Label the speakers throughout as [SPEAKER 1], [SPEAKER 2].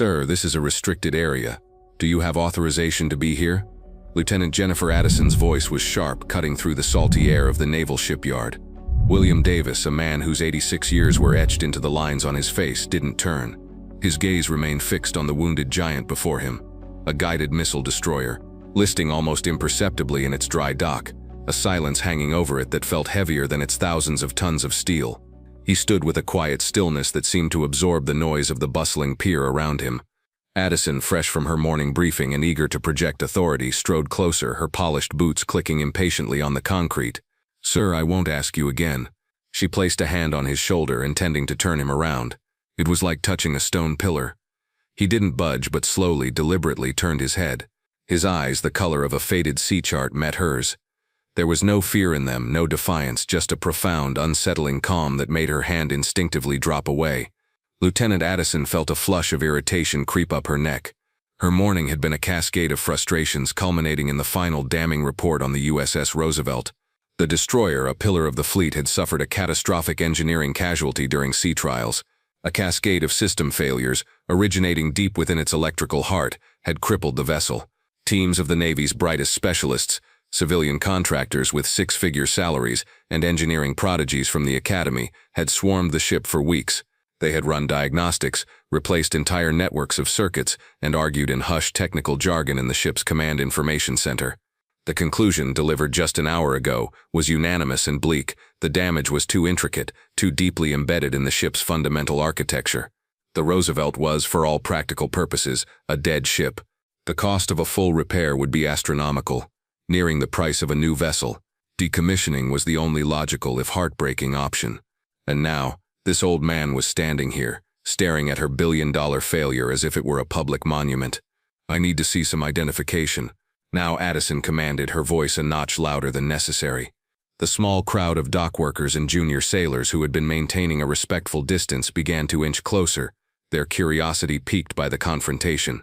[SPEAKER 1] "Sir, this is a restricted area. Do you have authorization to be here?" Lieutenant Jennifer Addison's voice was sharp, cutting through the salty air of the naval shipyard. William Davis, a man whose 86 years were etched into the lines on his face, didn't turn. His gaze remained fixed on the wounded giant before him, a guided missile destroyer, listing almost imperceptibly in its dry dock, a silence hanging over it that felt heavier than its thousands of tons of steel. He stood with a quiet stillness that seemed to absorb the noise of the bustling pier around him. Addison, fresh from her morning briefing and eager to project authority, strode closer, her polished boots clicking impatiently on the concrete. "Sir, I won't ask you again." She placed a hand on his shoulder, intending to turn him around. It was like touching a stone pillar. He didn't budge, but slowly, deliberately turned his head. His eyes, the color of a faded sea chart, met hers. There was no fear in them, no defiance, just a profound, unsettling calm that made her hand instinctively drop away. Lieutenant Addison felt a flush of irritation creep up her neck. Her morning had been a cascade of frustrations, culminating in the final damning report on the USS Roosevelt. The destroyer, a pillar of the fleet, had suffered a catastrophic engineering casualty during sea trials. A cascade of system failures, originating deep within its electrical heart, had crippled the vessel. Teams of the Navy's brightest specialists, civilian contractors with six-figure salaries, and engineering prodigies from the academy, had swarmed the ship for weeks. They had run diagnostics, replaced entire networks of circuits, and argued in hushed technical jargon in the ship's command information center. The conclusion, delivered just an hour ago, was unanimous and bleak. The damage was too intricate, too deeply embedded in the ship's fundamental architecture. The Roosevelt was, for all practical purposes, a dead ship. The cost of a full repair would be astronomical, nearing the price of a new vessel. Decommissioning was the only logical, if heartbreaking, option. And now, this old man was standing here, staring at her billion-dollar failure as if it were a public monument. "I need to see some identification." Now Addison commanded, her voice a notch louder than necessary. The small crowd of dock workers and junior sailors who had been maintaining a respectful distance began to inch closer, their curiosity piqued by the confrontation.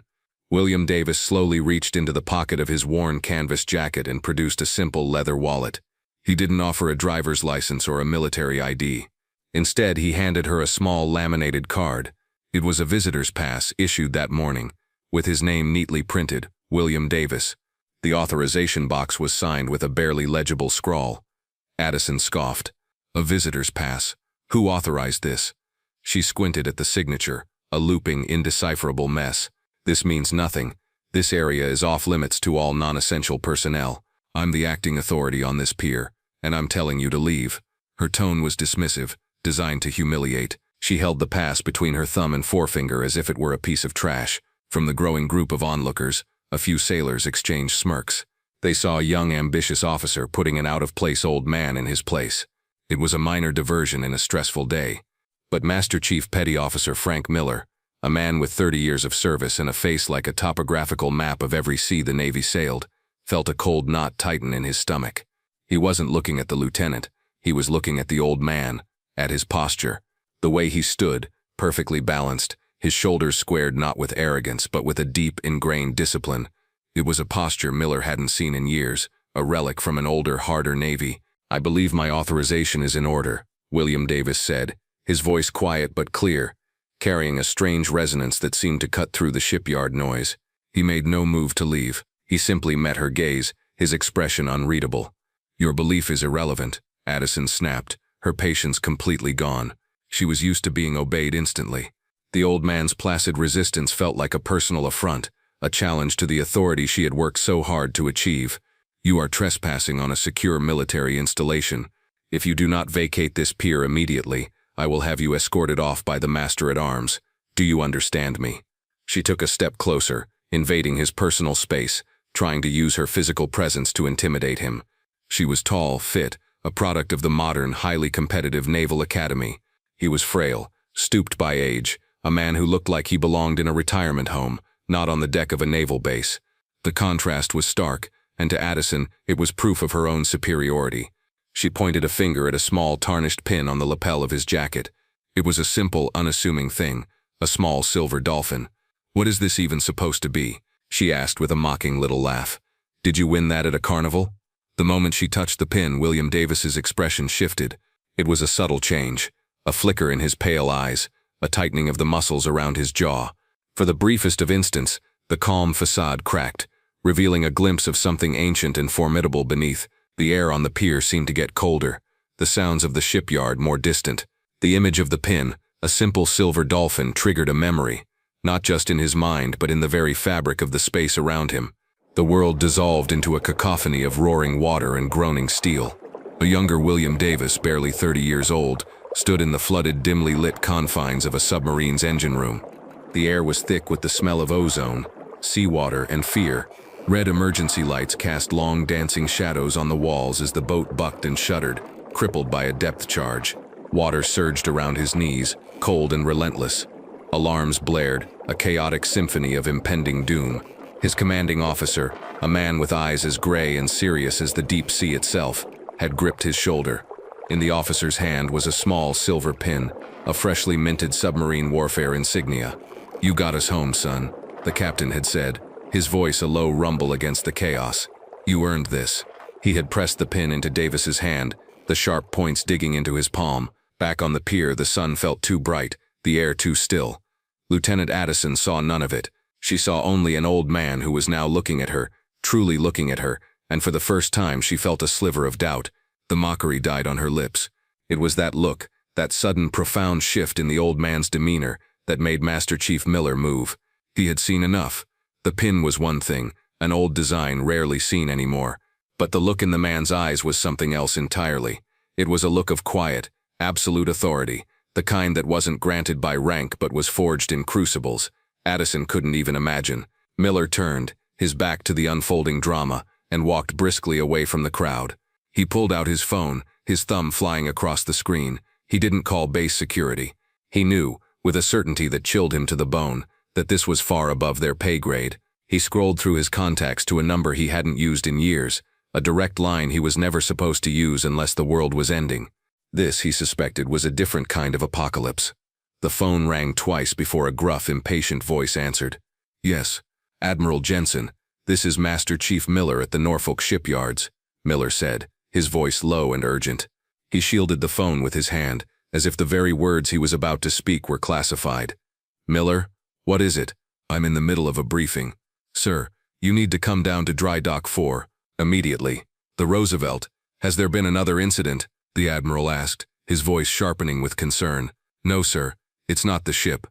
[SPEAKER 1] William Davis slowly reached into the pocket of his worn canvas jacket and produced a simple leather wallet. He didn't offer a driver's license or a military ID. Instead, he handed her a small laminated card. It was a visitor's pass issued that morning, with his name neatly printed, William Davis. The authorization box was signed with a barely legible scrawl. Addison scoffed. "A visitor's pass? Who authorized this?" She squinted at the signature, a looping, indecipherable mess. "This means nothing. This area is off-limits to all non-essential personnel. I'm the acting authority on this pier, and I'm telling you to leave." Her tone was dismissive, designed to humiliate. She held the pass between her thumb and forefinger as if it were a piece of trash. From the growing group of onlookers, a few sailors exchanged smirks. They saw a young, ambitious officer putting an out-of-place old man in his place. It was a minor diversion in a stressful day. But Master Chief Petty Officer Frank Miller, a man with 30 years of service and a face like a topographical map of every sea the Navy sailed, felt a cold knot tighten in his stomach. He wasn't looking at the lieutenant. He was looking at the old man, at his posture. The way he stood, perfectly balanced, his shoulders squared not with arrogance but with a deep, ingrained discipline. It was a posture Miller hadn't seen in years, a relic from an older, harder Navy. "I believe my authorization is in order," William Davis said, his voice quiet but clear, carrying a strange resonance that seemed to cut through the shipyard noise. He made no move to leave. He simply met her gaze, his expression unreadable. "Your belief is irrelevant," Addison snapped, her patience completely gone. She was used to being obeyed instantly. The old man's placid resistance felt like a personal affront, a challenge to the authority she had worked so hard to achieve. "You are trespassing on a secure military installation. If you do not vacate this pier immediately, I will have you escorted off by the master-at-arms. Do you understand me?" She took a step closer, invading his personal space, trying to use her physical presence to intimidate him. She was tall, fit, a product of the modern, highly competitive Naval Academy. He was frail, stooped by age, a man who looked like he belonged in a retirement home, not on the deck of a naval base. The contrast was stark, and to Addison, it was proof of her own superiority. She pointed a finger at a small tarnished pin on the lapel of his jacket. It was a simple, unassuming thing, a small silver dolphin. "What is this even supposed to be?" she asked with a mocking little laugh. "Did you win that at a carnival?" The moment she touched the pin, William Davis's expression shifted. It was a subtle change, a flicker in his pale eyes, a tightening of the muscles around his jaw. For the briefest of instants, the calm facade cracked, revealing a glimpse of something ancient and formidable beneath. The air on the pier seemed to get colder, the sounds of the shipyard more distant. The image of the pin, a simple silver dolphin, triggered a memory, not just in his mind but in the very fabric of the space around him. The world dissolved into a cacophony of roaring water and groaning steel. A younger William Davis, barely 30 years old, stood in the flooded, dimly lit confines of a submarine's engine room. The air was thick with the smell of ozone, seawater, and fear. Red emergency lights cast long dancing shadows on the walls as the boat bucked and shuddered, crippled by a depth charge. Water surged around his knees, cold and relentless. Alarms blared, a chaotic symphony of impending doom. His commanding officer, a man with eyes as gray and serious as the deep sea itself, had gripped his shoulder. In the officer's hand was a small silver pin, a freshly minted submarine warfare insignia. "You got us home, son," the captain had said, his voice a low rumble against the chaos. "You earned this." He had pressed the pin into Davis's hand, the sharp points digging into his palm. Back on the pier, the sun felt too bright, the air too still. Lieutenant Addison saw none of it. She saw only an old man who was now looking at her, truly looking at her, and for the first time she felt a sliver of doubt. The mockery died on her lips. It was that look, that sudden profound shift in the old man's demeanor, that made Master Chief Miller move. He had seen enough. The pin was one thing, an old design rarely seen anymore. But the look in the man's eyes was something else entirely. It was a look of quiet, absolute authority, the kind that wasn't granted by rank but was forged in crucibles. Addison couldn't even imagine. Miller turned, his back to the unfolding drama, and walked briskly away from the crowd. He pulled out his phone, his thumb flying across the screen. He didn't call base security. He knew, with a certainty that chilled him to the bone, that this was far above their pay grade. He scrolled through his contacts to a number he hadn't used in years, a direct line he was never supposed to use unless the world was ending. This, he suspected, was a different kind of apocalypse. The phone rang twice before a gruff, impatient voice answered. "Yes, Admiral Jensen, this is Master Chief Miller at the Norfolk shipyards," Miller said, his voice low and urgent. He shielded the phone with his hand, as if the very words he was about to speak were classified. "Miller, what is it?" "I'm in the middle of a briefing. Sir, you need to come down to Dry Dock 4, immediately." "The Roosevelt, has there been another incident?" the Admiral asked, his voice sharpening with concern. "No, sir, it's not the ship."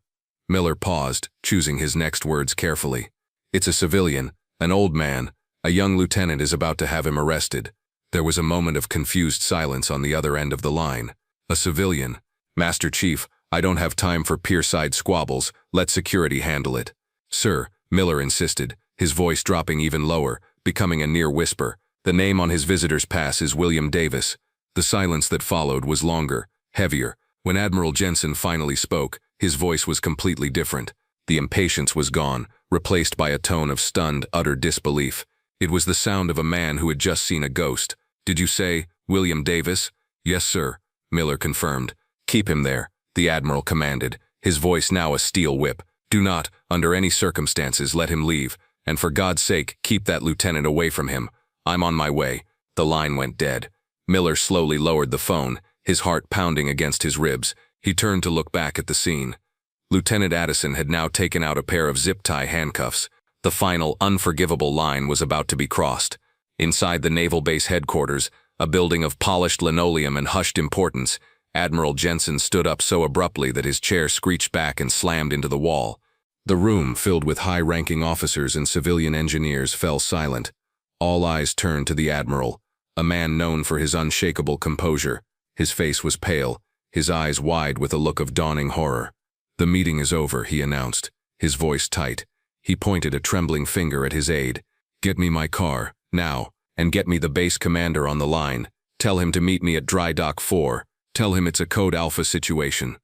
[SPEAKER 1] Miller paused, choosing his next words carefully. "It's a civilian, an old man. A young lieutenant is about to have him arrested." There was a moment of confused silence on the other end of the line. "A civilian? Master Chief, I don't have time for pier-side squabbles. Let security handle it." "Sir," Miller insisted, his voice dropping even lower, becoming a near whisper. "The name on his visitor's pass is William Davis." The silence that followed was longer, heavier. When Admiral Jensen finally spoke, his voice was completely different. The impatience was gone, replaced by a tone of stunned, utter disbelief. It was the sound of a man who had just seen a ghost. "Did you say William Davis?" "Yes, sir," Miller confirmed. "Keep him there," the Admiral commanded, his voice now a steel whip. "Do not, under any circumstances, let him leave, and for God's sake, keep that lieutenant away from him. I'm on my way." The line went dead. Miller slowly lowered the phone, his heart pounding against his ribs. He turned to look back at the scene. Lieutenant Addison had now taken out a pair of zip-tie handcuffs. The final, unforgivable line was about to be crossed. Inside the Naval Base headquarters, a building of polished linoleum and hushed importance, Admiral Jensen stood up so abruptly that his chair screeched back and slammed into the wall. The room, filled with high-ranking officers and civilian engineers, fell silent. All eyes turned to the Admiral, a man known for his unshakable composure. His face was pale, his eyes wide with a look of dawning horror. "The meeting is over," he announced, his voice tight. He pointed a trembling finger at his aide. "Get me my car, now, and get me the base commander on the line. Tell him to meet me at Dry Dock 4. Tell him it's a Code Alpha situation."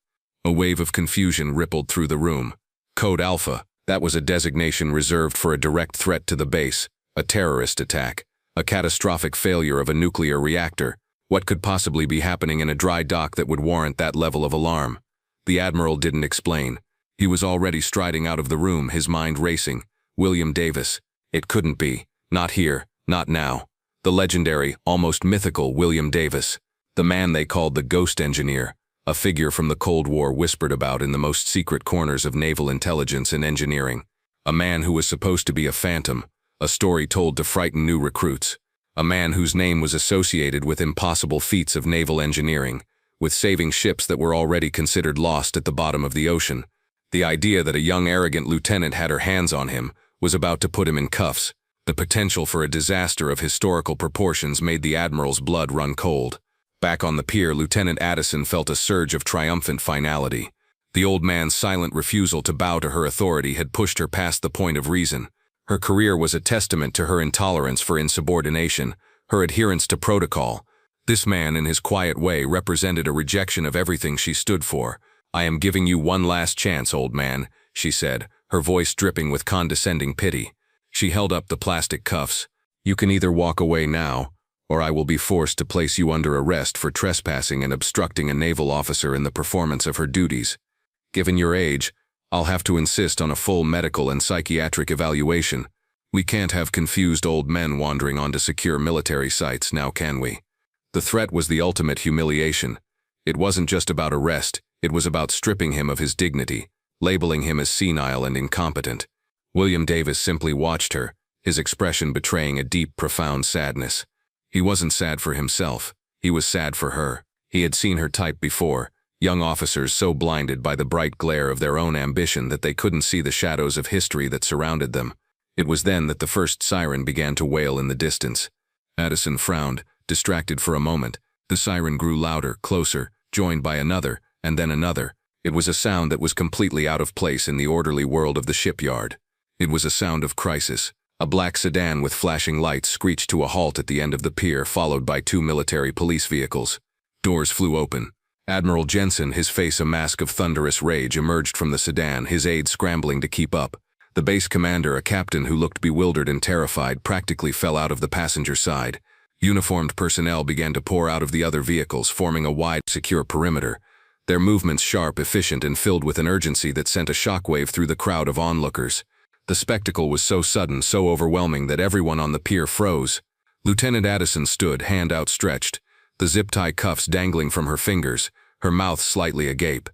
[SPEAKER 1] A wave of confusion rippled through the room. Code Alpha, that was a designation reserved for a direct threat to the base, a terrorist attack, a catastrophic failure of a nuclear reactor. What could possibly be happening in a dry dock that would warrant that level of alarm? The Admiral didn't explain. He was already striding out of the room, his mind racing. William Davis. It couldn't be. Not here. Not now. The legendary, almost mythical William Davis. The man they called the Ghost Engineer. a figure from the Cold War whispered about in the most secret corners of naval intelligence and engineering. A man who was supposed to be a phantom, a story told to frighten new recruits. A man whose name was associated with impossible feats of naval engineering, with saving ships that were already considered lost at the bottom of the ocean. The idea that a young arrogant lieutenant had her hands on him was about to put him in cuffs. The potential for a disaster of historical proportions made the Admiral's blood run cold. Back on the pier, Lieutenant Addison felt a surge of triumphant finality. The old man's silent refusal to bow to her authority had pushed her past the point of reason. Her career was a testament to her intolerance for insubordination, her adherence to protocol. This man, in his quiet way, represented a rejection of everything she stood for. "I am giving you one last chance, old man," she said, her voice dripping with condescending pity. She held up the plastic cuffs. "You can either walk away now, or I will be forced to place you under arrest for trespassing and obstructing a naval officer in the performance of her duties. Given your age, I'll have to insist on a full medical and psychiatric evaluation. We can't have confused old men wandering onto secure military sites, now can we?" The threat was the ultimate humiliation. It wasn't just about arrest, it was about stripping him of his dignity, labeling him as senile and incompetent. William Davis simply watched her, his expression betraying a deep, profound sadness. He wasn't sad for himself, he was sad for her. He had seen her type before, young officers so blinded by the bright glare of their own ambition that they couldn't see the shadows of history that surrounded them. It was then that the first siren began to wail in the distance. Addison frowned, distracted for a moment. The siren grew louder, closer, joined by another, and then another. It was a sound that was completely out of place in the orderly world of the shipyard. It was a sound of crisis. A black sedan with flashing lights screeched to a halt at the end of the pier, followed by 2 military police vehicles. Doors flew open. Admiral Jensen, his face a mask of thunderous rage, emerged from the sedan, his aides scrambling to keep up. The base commander, a captain who looked bewildered and terrified, practically fell out of the passenger side. Uniformed personnel began to pour out of the other vehicles, forming a wide, secure perimeter. Their movements sharp, efficient, and filled with an urgency that sent a shockwave through the crowd of onlookers. The spectacle was so sudden, so overwhelming that everyone on the pier froze. Lieutenant Addison stood, hand outstretched, the zip-tie cuffs dangling from her fingers, her mouth slightly agape.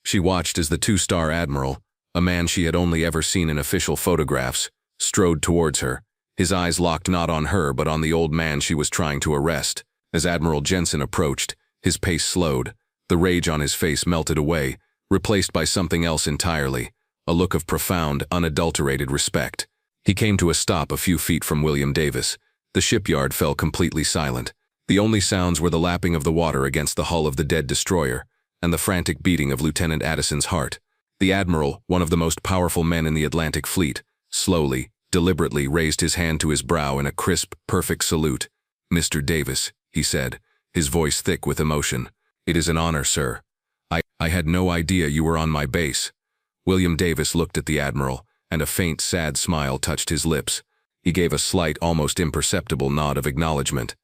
[SPEAKER 1] She watched as the 2-star Admiral, a man she had only ever seen in official photographs, strode towards her, his eyes locked not on her but on the old man she was trying to arrest. As Admiral Jensen approached, his pace slowed, the rage on his face melted away, replaced by something else entirely. A look of profound, unadulterated respect. He came to a stop a few feet from William Davis. The shipyard fell completely silent. The only sounds were the lapping of the water against the hull of the dead destroyer, and the frantic beating of Lieutenant Addison's heart. The Admiral, one of the most powerful men in the Atlantic Fleet, slowly, deliberately raised his hand to his brow in a crisp, perfect salute. "Mr. Davis," he said, his voice thick with emotion. "It is an honor, sir. I had no idea you were on my base." William Davis looked at the Admiral, and a faint, sad smile touched his lips. He gave a slight, almost imperceptible nod of acknowledgement.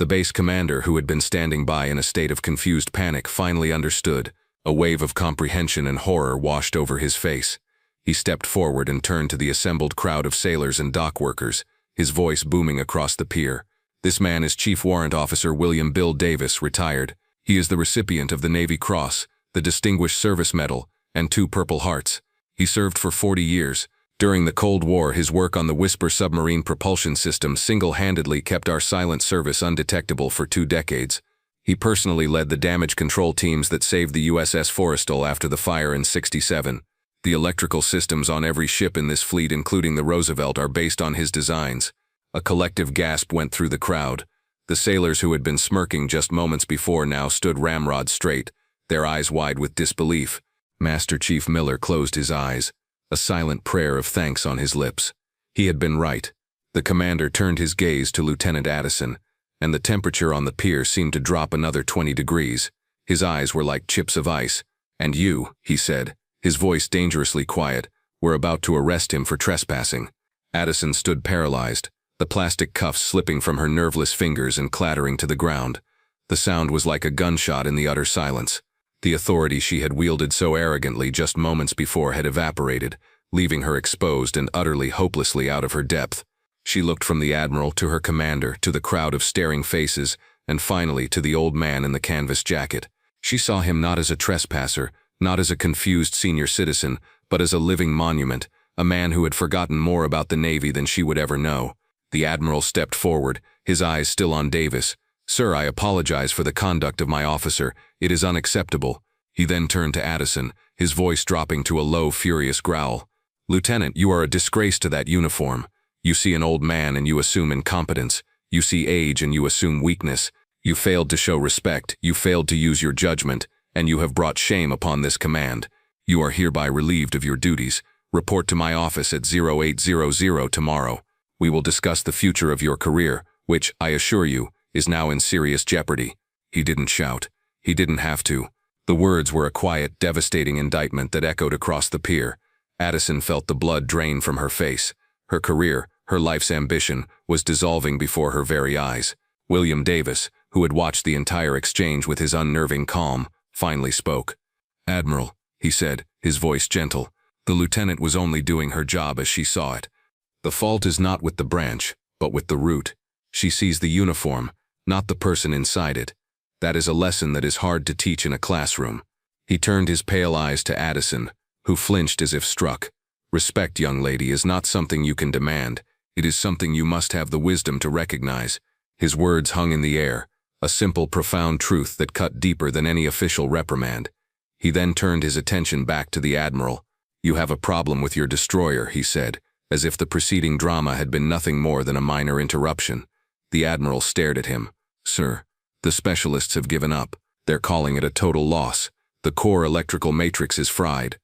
[SPEAKER 1] The base commander, who had been standing by in a state of confused panic, finally understood. A wave of comprehension and horror washed over his face. He stepped forward and turned to the assembled crowd of sailors and dock workers, his voice booming across the pier. "This man is Chief Warrant Officer William Bill Davis, retired. He is the recipient of the Navy Cross, the Distinguished Service Medal, and 2 Purple Hearts. He served for 40 years. During the Cold War, his work on the Whisper submarine propulsion system single-handedly kept our silent service undetectable for 2 decades. He personally led the damage control teams that saved the USS Forrestal after the fire in '67. The electrical systems on every ship in this fleet, including the Roosevelt, are based on his designs." A collective gasp went through the crowd. The sailors who had been smirking just moments before now stood ramrod straight, their eyes wide with disbelief. Master Chief Miller closed his eyes, a silent prayer of thanks on his lips. He had been right. The commander turned his gaze to Lieutenant Addison, and the temperature on the pier seemed to drop another 20 degrees. His eyes were like chips of ice. "And you," he said, his voice dangerously quiet, "were about to arrest him for trespassing." Addison stood paralyzed, the plastic cuffs slipping from her nerveless fingers and clattering to the ground. The sound was like a gunshot in the utter silence. The authority she had wielded so arrogantly just moments before had evaporated, leaving her exposed and utterly hopelessly out of her depth. She looked from the Admiral to her commander, to the crowd of staring faces, and finally to the old man in the canvas jacket. She saw him not as a trespasser, not as a confused senior citizen, but as a living monument, a man who had forgotten more about the Navy than she would ever know. The Admiral stepped forward, his eyes still on Davis. "Sir, I apologize for the conduct of my officer. It is unacceptable." He then turned to Addison, his voice dropping to a low, furious growl. "Lieutenant, you are a disgrace to that uniform. You see an old man and you assume incompetence. You see age and you assume weakness. You failed to show respect, you failed to use your judgment, and you have brought shame upon this command. You are hereby relieved of your duties. Report to my office at 0800 tomorrow. We will discuss the future of your career, which, I assure you, is now in serious jeopardy." He didn't shout. He didn't have to. The words were a quiet, devastating indictment that echoed across the pier. Addison felt the blood drain from her face. Her career, her life's ambition, was dissolving before her very eyes. William Davis, who had watched the entire exchange with his unnerving calm, finally spoke. "Admiral," he said, his voice gentle, "the lieutenant was only doing her job as she saw it. The fault is not with the branch, but with the root. She sees the uniform, not the person inside it. That is a lesson that is hard to teach in a classroom." He turned his pale eyes to Addison, who flinched as if struck. "Respect, young lady, is not something you can demand. It is something you must have the wisdom to recognize." His words hung in the air, a simple, profound truth that cut deeper than any official reprimand. He then turned his attention back to the Admiral. "You have a problem with your destroyer," he said, as if the preceding drama had been nothing more than a minor interruption. The Admiral stared at him. "Sir, the specialists have given up. They're calling it a total loss. The core electrical matrix is fried."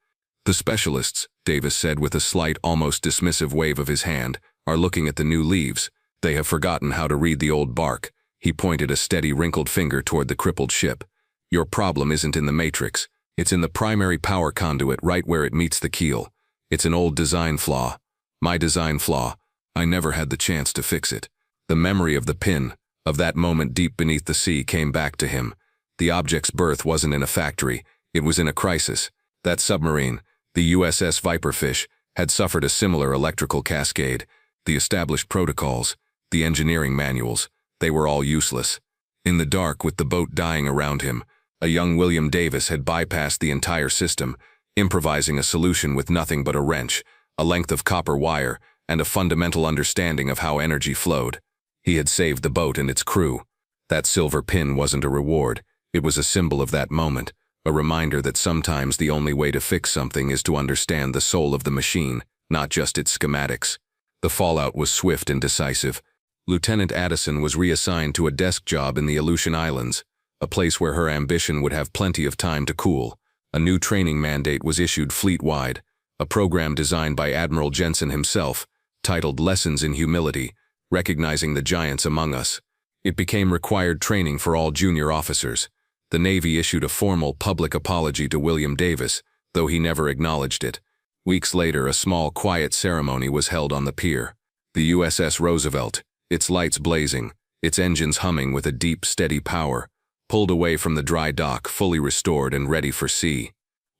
[SPEAKER 1] "The specialists," Davis said with a slight, almost dismissive wave of his hand, "are looking at the new leaves. They have forgotten how to read the old bark." He pointed a steady, wrinkled finger toward the crippled ship. "Your problem isn't in the matrix. It's in the primary power conduit right where it meets the keel. It's an old design flaw. My design flaw. I never had the chance to fix it." The memory of the pin, of that moment deep beneath the sea, came back to him. The object's birth wasn't in a factory. It was in a crisis. That submarine, the USS Viperfish, had suffered a similar electrical cascade. The established protocols, the engineering manuals, they were all useless. In the dark, with the boat dying around him, a young William Davis had bypassed the entire system, improvising a solution with nothing but a wrench, a length of copper wire, and a fundamental understanding of how energy flowed. He had saved the boat and its crew. That silver pin wasn't a reward. It was a symbol of that moment, a reminder that sometimes the only way to fix something is to understand the soul of the machine, not just its schematics. The fallout was swift and decisive. Lieutenant Addison was reassigned to a desk job in the Aleutian Islands, a place where her ambition would have plenty of time to cool. A new training mandate was issued fleet-wide, a program designed by Admiral Jensen himself, titled Lessons in Humility, Recognizing the Giants Among Us. It became required training for all junior officers. The Navy issued a formal public apology to William Davis, though he never acknowledged it. Weeks later, a small, quiet ceremony was held on the pier. The USS Roosevelt, its lights blazing, its engines humming with a deep, steady power, pulled away from the dry dock, fully restored and ready for sea.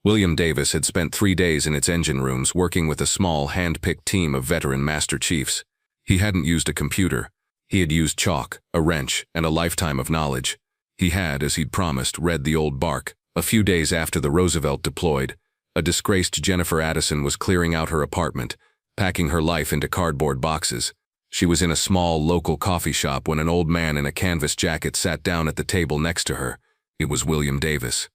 [SPEAKER 1] William Davis had spent 3 days in its engine rooms working with a small, hand-picked team of veteran Master Chiefs. He hadn't used a computer. He had used chalk, a wrench, and a lifetime of knowledge. He had, as he'd promised, read the old bark. A few days after the Roosevelt deployed, a disgraced Jennifer Addison was clearing out her apartment, packing her life into cardboard boxes. She was in a small, local coffee shop when an old man in a canvas jacket sat down at the table next to her. It was William Davis.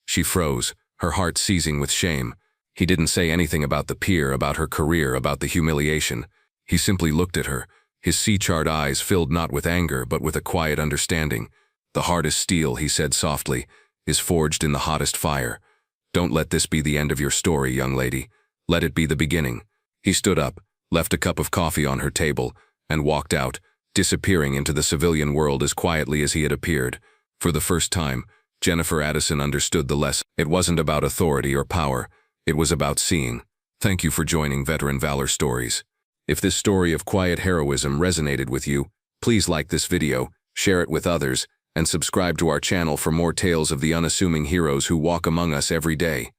[SPEAKER 1] She froze, her heart seizing with shame. He didn't say anything about the pier, about her career, about the humiliation. He simply looked at her, his sea-charred eyes filled not with anger but with a quiet understanding. "The hardest steel," he said softly, "is forged in the hottest fire. Don't let this be the end of your story, young lady. Let it be the beginning." He stood up, left a cup of coffee on her table, and walked out, disappearing into the civilian world as quietly as he had appeared. For the first time, Jennifer Addison understood the lesson. It wasn't about authority or power. It was about seeing. Thank you for joining Veteran Valor Stories. If this story of quiet heroism resonated with you, please like this video, share it with others, and subscribe to our channel for more tales of the unassuming heroes who walk among us every day.